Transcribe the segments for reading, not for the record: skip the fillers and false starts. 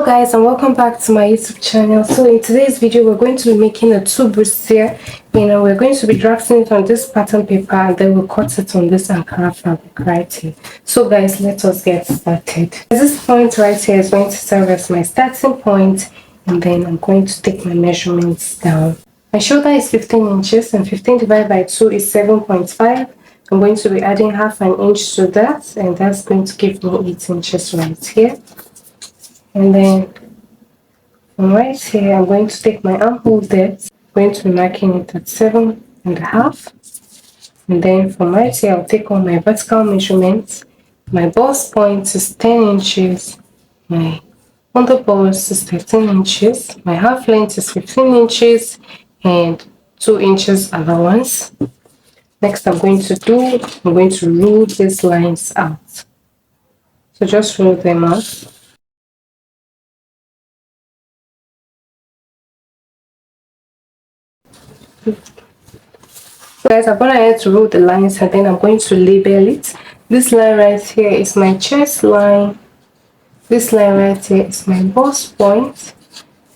Guys, and welcome back to my YouTube channel. So in today's video we're going to be making a two bustier. We're going to be drafting it on this pattern paper and then we'll cut it on this Ankara fabric right here. So guys, let us get started. This point right here is going to serve as my starting point, and then I'm going to take my measurements down. My shoulder is 15 inches and 15 divided by 2 is 7.5. I'm going to be adding half an inch to that, and that's going to give me 8 inches right here. And then from right here, I'm going to take my armhole depth. I'm going to be marking it at 7.5. And then from right here, I'll take all my vertical measurements. My bust point is 10 inches. My underbust is 13 inches. My half length is 15 inches and 2 inches allowance. Next, I'm going to rule these lines out. So just rule them out. So guys, I'm going ahead to rule the lines and then I'm going to label it. This line right here is my chest line. This line right here is my bust point.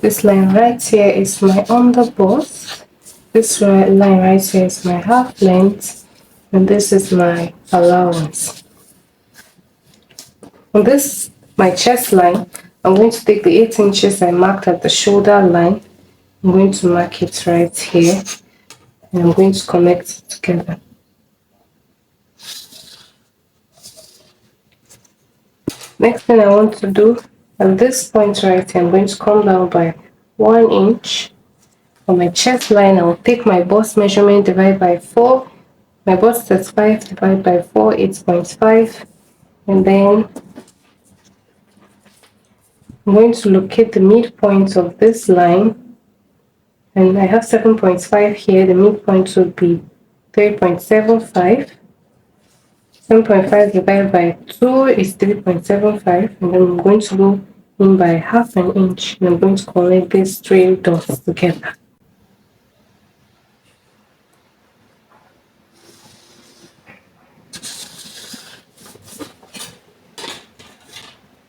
This line right here is my underbust. This line right here is my half length. And this is my allowance. On this, my chest line, I'm going to take the 8 inches I marked at the shoulder line. I'm going to mark it right here. And I'm going to connect it together. Next thing I want to do, at this point right here, I'm going to come down by 1 inch. On my chest line, I will take my bust measurement, divide by 4. My bust is 5, divided by 4, 8.5. And then I'm going to locate the midpoint of this line. And I have 7.5 here. The midpoint would be 3.75. 7.5 divided by 2 is 3.75. And then I'm going to go in by half an inch. And I'm going to connect these 3 dots together.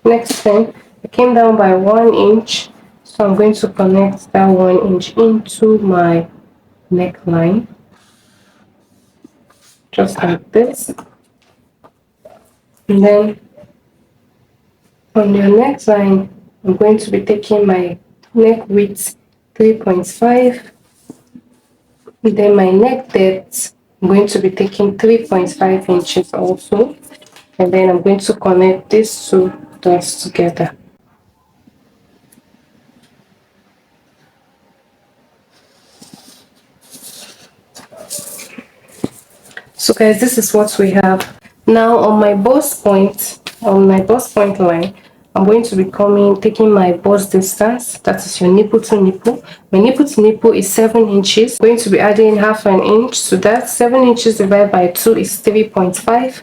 Next thing, I came down by 1 inch. So I'm going to connect that 1 inch into my neckline, just like this. And then on your neckline, I'm going to be taking my neck width 3.5. And then my neck depth, I'm going to be taking 3.5 inches also. And then I'm going to connect these 2 dots together. So guys, this is what we have. Now on my bust point line, I'm going to be taking my bust distance, that is your nipple to nipple. My nipple to nipple is 7 inches. I'm going to be adding half an inch to that. 7 inches divided by 2 is 3.5.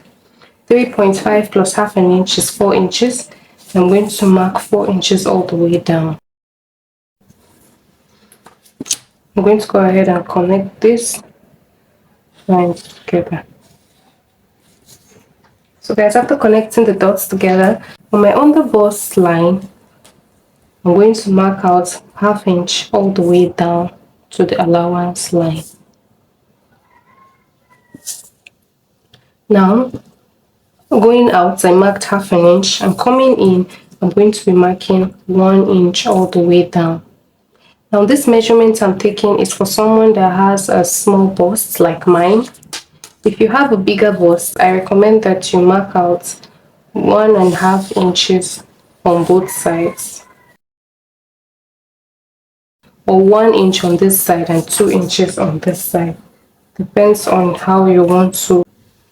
3.5 plus half an inch is 4 inches. I'm going to mark 4 inches all the way down. I'm going to go ahead and connect this line together. So guys, after connecting the dots together, on my underbust line, I'm going to mark out half inch all the way down to the allowance line. Now, going out, I marked half an inch, and coming in, I'm going to be marking 1 inch all the way down. Now, this measurement I'm taking is for someone that has a small bust like mine. If you have a bigger bust, I recommend that you mark out 1.5 inches on both sides, or 1 inch on this side and 2 inches on this side. Depends on how you want to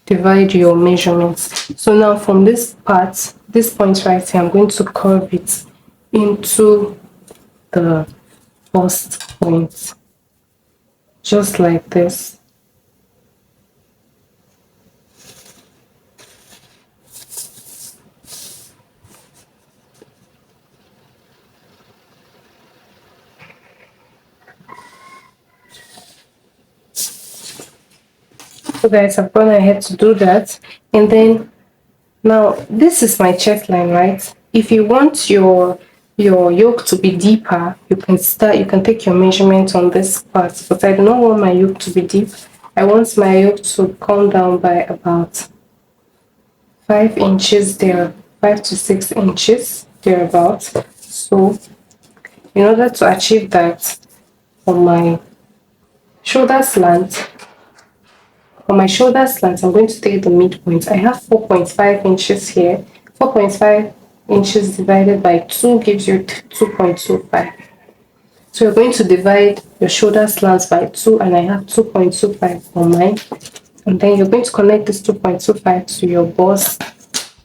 divide your measurements. So now from this point right here, I'm going to curve it into the bust point, just like this. So guys, I've gone ahead to do that. And then now this is my chest line, right? If you want your your yoke to be deeper, you can take your measurement on this part, but I do not want my yoke to be deep. I want my yoke to come down by about 5 inches there, 5 to 6 inches thereabouts. So in order to achieve that, on my shoulder slant, I'm going to take the midpoint. I have 4.5 inches here. 4.5 inches divided by 2 gives you 2.25. So you're going to divide your shoulder slants by 2, and I have 2.25 for mine. And then you're going to connect this 2.25 to your bust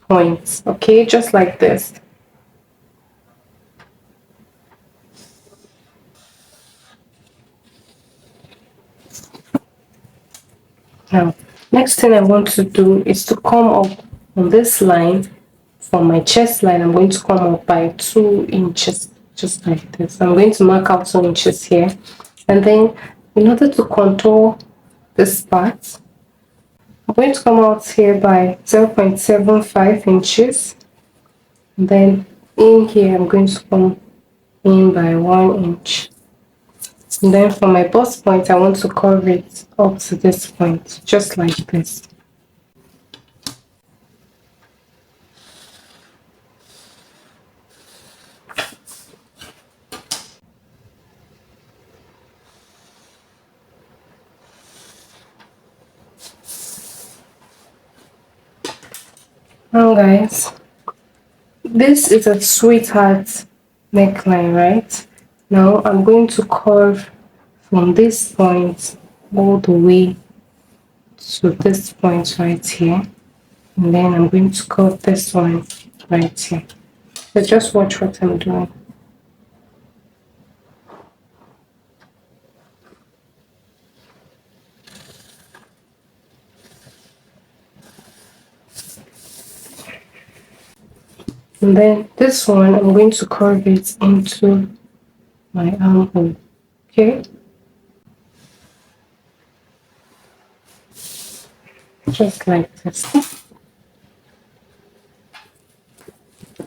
point, okay, just like this. Now, next thing I want to do is to come up on this line. From my chest line, I'm going to come up by 2 inches, just like this. I'm going to mark out 2 inches here. And then in order to contour this part, I'm going to come out here by 0.75 inches. And then in here, I'm going to come in by 1 inch. And then for my bust point, I want to curve it up to this point, just like this. Now guys, this is a sweetheart neckline, right? Now I'm going to curve from this point all the way to this point right here, and then I'm going to curve this one right here. So just watch what I'm doing. And then this one, I'm going to curve it into my armhole, okay? Just like this.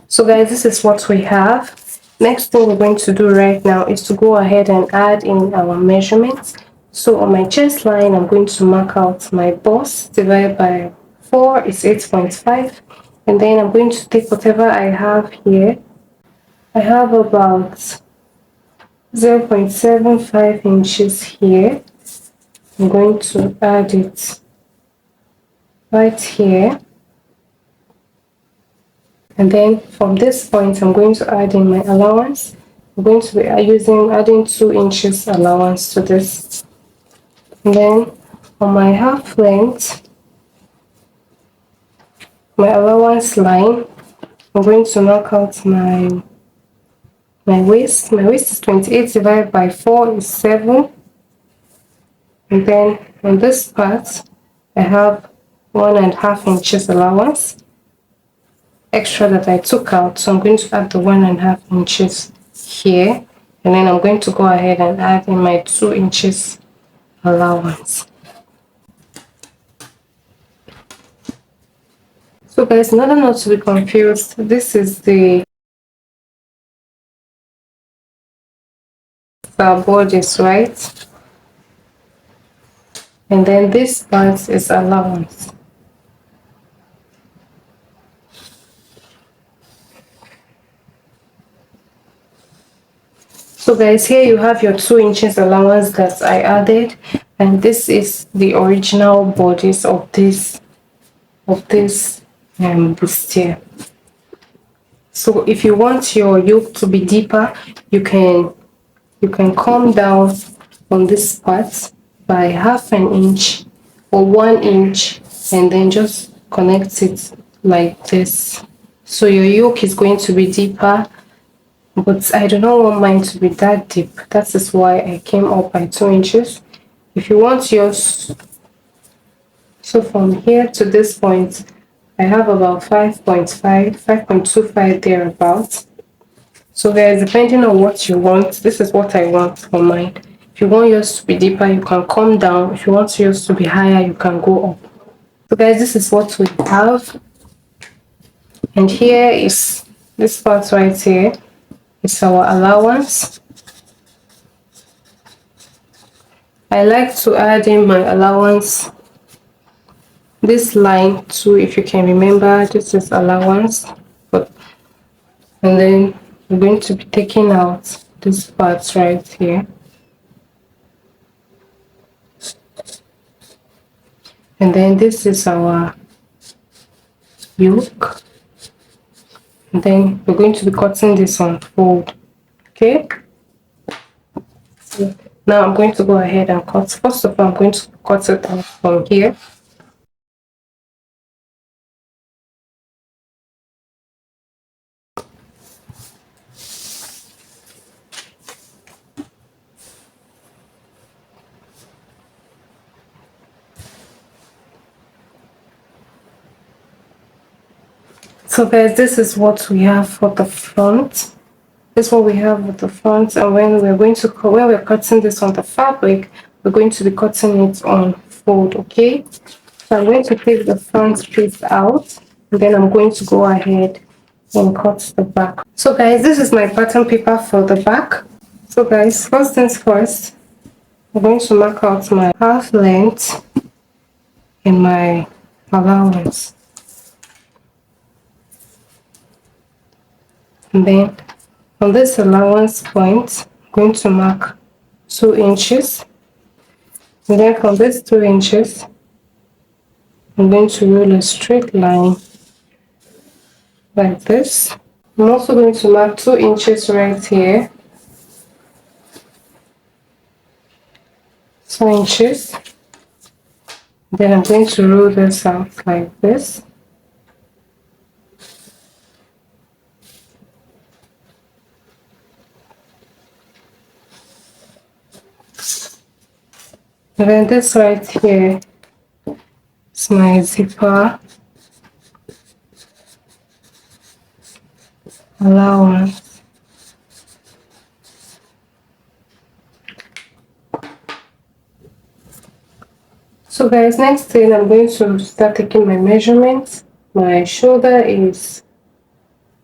So guys, this is what we have. Next thing we're going to do right now is to go ahead and add in our measurements. So on my chest line, I'm going to mark out my bust divided by 4 is 8.5. And then I'm going to take whatever I have here. I have about 0.75 inches here. I'm going to add it right here. And then from this point, I'm going to add in my allowance. I'm going to be adding 2 inches allowance to this. And then on my half length, my allowance line, I'm going to mark out my waist. My waist is 28 divided by 4 is 7. And then on this part, I have 1.5 inches allowance extra that I took out. So I'm going to add the 1.5 inches here. And then I'm going to go ahead and add in my 2 inches allowance. So guys, in order not to be confused, this is the bodice, right? And then this part is allowance. So guys, here you have your 2 inches allowance that I added, and this is the original bodice of this bustier. So if you want your yoke to be deeper, you can come down on this part by 1/2 inch or 1 inch, and then just connect it like this. So your yoke is going to be deeper, but I do not want mine to be that deep. That is why I came up by 2 inches. If you want yours, so from here to this point, I have about 5.25 thereabouts. So guys, depending on what you want, this is what I want for mine. If you want yours to be deeper, you can come down. If you want yours to be higher, you can go up. So guys, this is what we have. And here is this part right here. is our allowance. I like to add in my allowance, this line too, if you can remember, this is allowance. But and then we're going to be taking out this part right here. And then this is our yoke. And then we're going to be cutting this on fold. Okay. So now I'm going to go ahead and cut. First of all, I'm going to cut it out from here. So guys, this is what we have for the front. This is what we have with the front, and when we're cutting this on the fabric, we're going to be cutting it on fold. Okay, so I'm going to take the front piece out, and then I'm going to go ahead and cut the back. So guys, this is my pattern paper for the back. So guys, first things first, I'm going to mark out my half length and my allowance, and then on this allowance point, I'm going to mark 2 inches. And then from this 2 inches, I'm going to roll a straight line like this. I'm also going to mark 2 inches right here. 2 inches. Then I'm going to roll this out like this. And then this right here is my zipper allowance. So guys, next thing I'm going to start taking my measurements. My shoulder is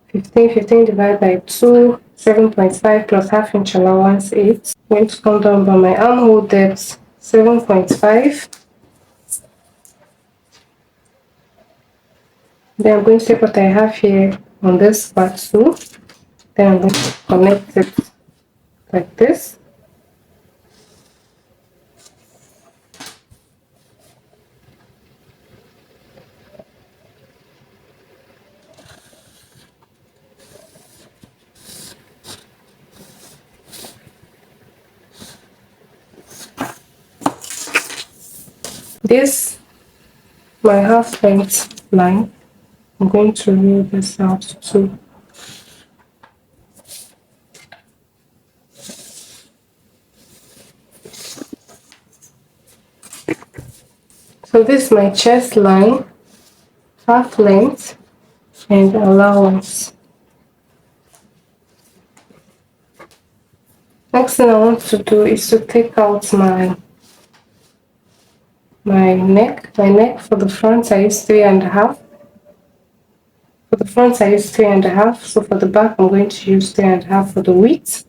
15 divided by 2, 7.5 plus half inch allowance 8. I'm going to come down by my armhole depth 7.5. Then I'm going to take what I have here on this part too. Then I'm going to connect it like this. This, my half length line, I'm going to roll this out too. So this is my chest line, half length and allowance. Next thing I want to do is to take out my neck. My neck for the front I use 3.5. For the front I use 3.5. So for the back I'm going to use 3.5 for the width.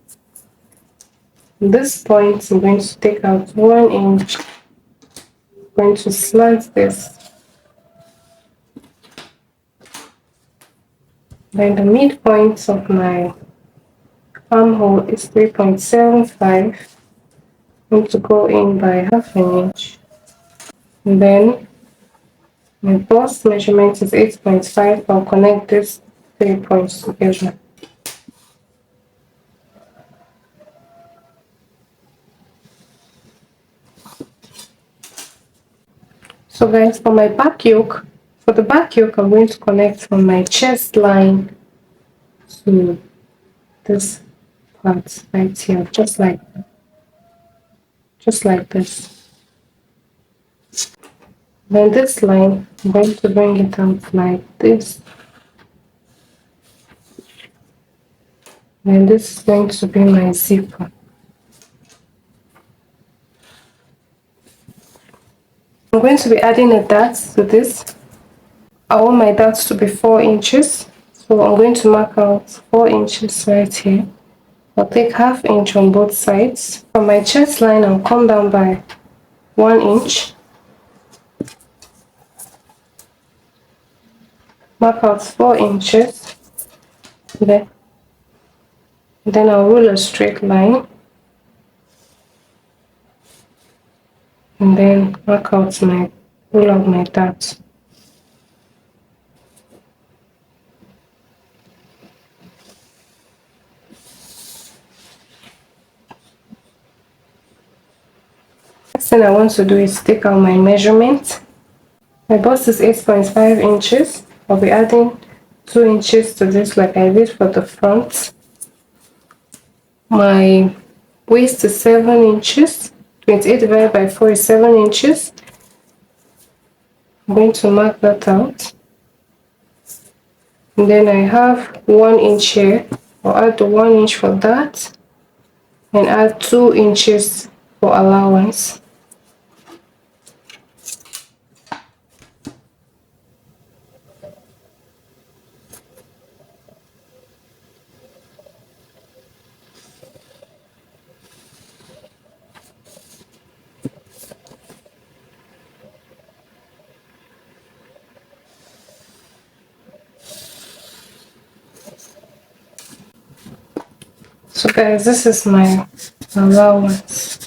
At this point I'm going to take out 1 inch. I'm going to slant this. Then the midpoint of my armhole is 3.75. I'm going to go in by half an inch. And then my bust measurement is 8.5. I'll connect these 3 points together. So guys, for my back yoke, for the back yoke, I'm going to connect from my chest line to this part right here, just like this. Then this line, I'm going to bring it out like this. And this is going to be my zipper. I'm going to be adding a dart to this. I want my dart to be 4 inches. So I'm going to mark out 4 inches right here. I'll take 1/2 inch on both sides. From my chest line, I'll come down by 1 inch. Mark out 4 inches. Then I'll rule a straight line. And then mark out my rule out my dart. Next thing I want to do is take out my measurement. My bust is 8.5 inches. I'll be adding 2 inches to this like I did for the front. My waist is 7 inches. 28 divided by 4 is 7 inches. I'm going to mark that out. And then I have 1 inch here. I'll add the 1 inch for that and add 2 inches for allowance. So guys, this is my allowance.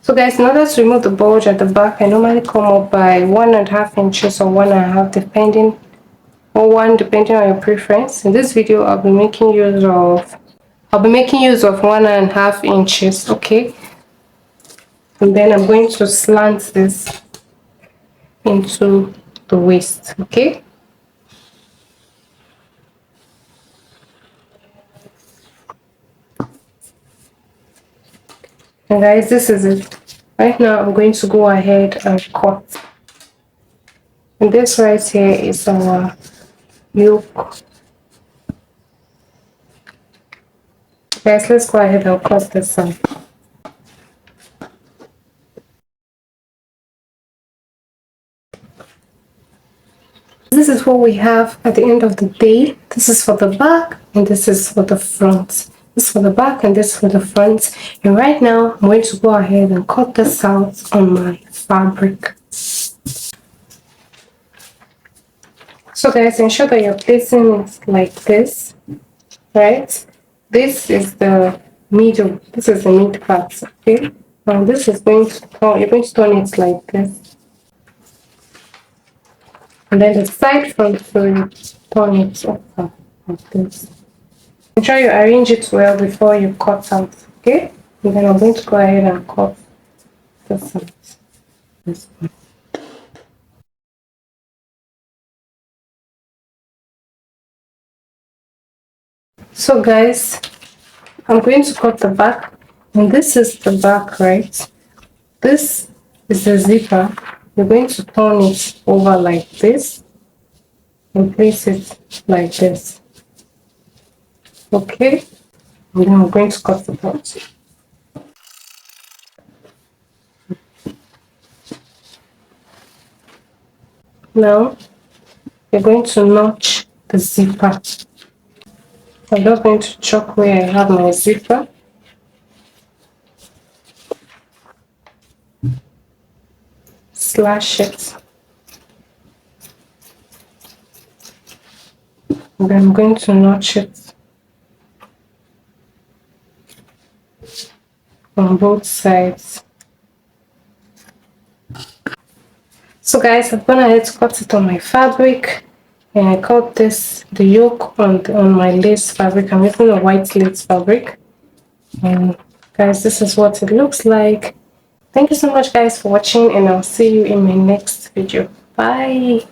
So guys, in order to remove the bulge at the back, I normally come up by 1.5 inches or 1.5 depending on your preference. In this video, I'll be making use of 1.5 inches, okay? And then I'm going to slant this into the waist, okay? And guys, this is it. Right now I'm going to go ahead and cut. And this right here is our yoke. Guys, let's go ahead and cut this out. This is what we have at the end of the day. This is for the back and this is for the front. This is for the back and this is for the front. And right now I'm going to go ahead and cut this out on my fabric. So guys, ensure that you're placing it like this, right? This is the middle. This is the mid part, okay? Now this is going to turn, you're going to turn it like this. And then the side front, so you turn it over like this. Ensure you arrange it well before you cut out, okay? And then I'm going to go ahead and cut this out. This one. So guys, I'm going to cut the back, and this is the back, right? This is the zipper. You're going to turn it over like this and place it like this. Okay, and then I'm going to cut the part. Now you're going to notch the zipper. I'm just going to chalk where I have my zipper. Slash it. And then I'm going to notch it on both sides. So guys, I've gone ahead to cut it on my fabric, and I cut the yoke on my lace fabric. I'm using a white lace fabric, and guys, this is what it looks like. Thank you so much guys for watching, and I'll see you in my next video. Bye.